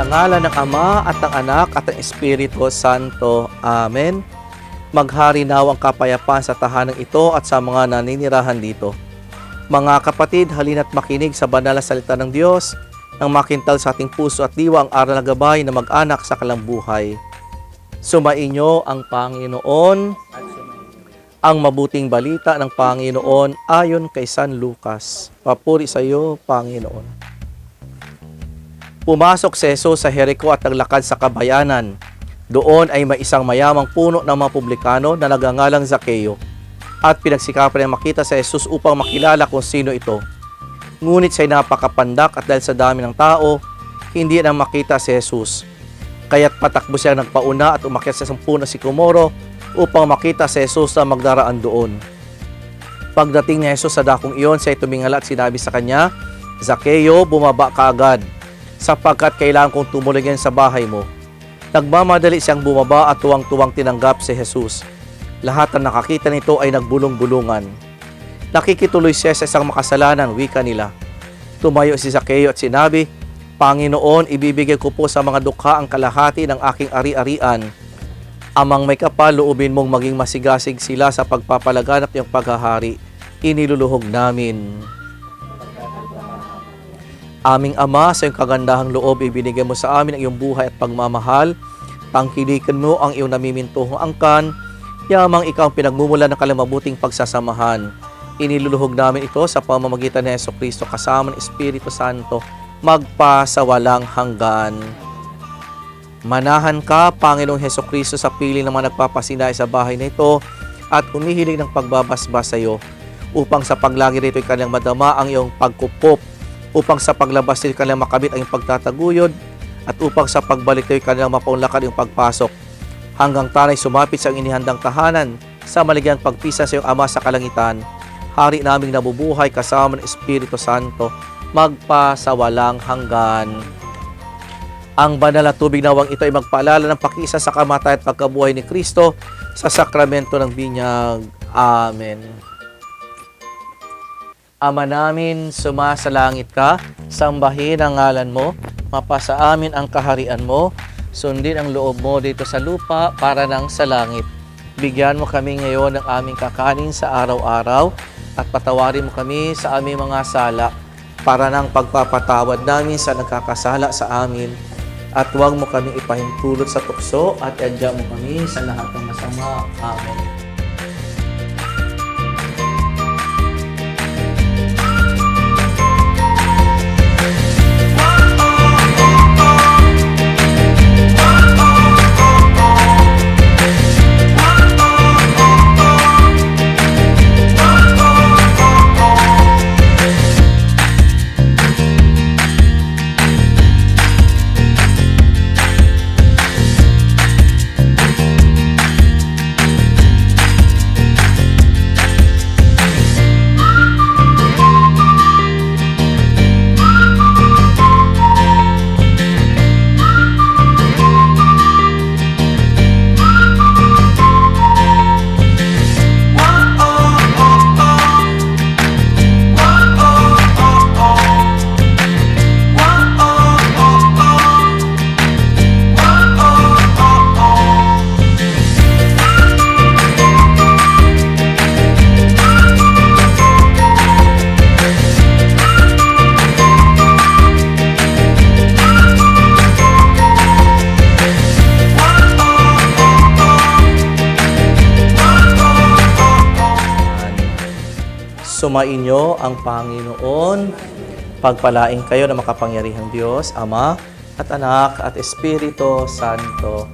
ngalan ng Ama at ng Anak at ng Espiritu Santo. Amen. Maghari nawa ang kapayapaan sa tahanang ito at sa mga naninirahan dito. Mga kapatid, halina't makinig sa banal na salita ng Diyos nang makintal sa ating puso at diwa ang aral na gabay na mag-anak sa kalambuhay. Sumainyo ang Panginoon, ang mabuting balita ng Panginoon ayon kay San Lucas. Papuri sa iyo, Panginoon. Pumasok si Jesus sa Jericho at naglakad sa kabayanan. Doon ay may isang mayamang puno ng mga publikano na nagangalang Zakeo. At pinagsikapan niya makita si Jesus upang makilala kung sino ito. Ngunit siya'y napakapandak at dahil sa dami ng tao, hindi na makita si Jesus. Kaya't patakbo siya nagpauna at umakyat sa isang puno si Komoro upang makita si Jesus na magdaraan doon. Pagdating ni Jesus sa dakong iyon, siya'y tumingala at sinabi sa kanya, Zakeo, bumaba ka agad, sapagkat kailangan kong tumuloy sa bahay mo. Nagmamadali siyang bumaba at tuwang-tuwang tinanggap si Jesus. Lahat ng nakakita nito ay nagbulong-bulungan. Nakikituloy siya sa isang makasalanan, wika nila. Tumayo si Zakeo at sinabi, Panginoon, ibibigay ko po sa mga dukha ang kalahati ng aking ari-arian. Amang may kapal, loobin mong maging masigasig sila sa pagpapalaganap niyang paghahari. Iniluluhog namin. Aming Ama, sa iyong kagandahang loob, ibinigay mo sa amin ang iyong buhay at pagmamahal. Tangkilikan mo ang iyong namimintuhong angkan, yamang ikaw ang pinagmumulan ng kalamabuting pagsasamahan. Iniluluhog namin ito sa pamamagitan ni Jesucristo kasama ng Espiritu Santo, magpasawalang hanggan. Manahan ka, Panginoong Jesucristo, sa pili ng mga nagpapasinay sa bahay na ito at humihiling ng pagbabasbas sa iyo, upang sa paglagi rito ay kanyang madama ang iyong pagkupop, upang sa paglabas nito kanilang makabit ang iyong pagtataguyod, at upang sa pagbalik nito kanilang mapaunlakan yung pagpasok, hanggang tanay sumapit sa inihandang tahanan, sa maligayang pagpisa sa iyong Ama sa kalangitan, hari naming nabubuhay kasama ng Espiritu Santo, magpasawalang hanggan. Ang banal na tubig nawang ito ay magpaalala ng pakiisa sa kamatayan at pagkabuhay ni Kristo sa sakramento ng binyag. Amen. Ama namin, sumasalangit ka, sambahin ang ngalan mo, mapasa amin ang kaharian mo, sundin ang loob mo dito sa lupa para nang sa langit. Bigyan mo kami ngayon ng aming kakanin sa araw-araw at patawarin mo kami sa aming mga sala para nang pagpapatawad namin sa nagkakasala sa amin. At huwag mo kami ipahintulot sa tukso at iadya mo kami sa lahat ng masama. Amen. Sumainyo ang Panginoon, pagpalain kayo ng makapangyarihang Diyos, Ama at Anak at Espiritu Santo.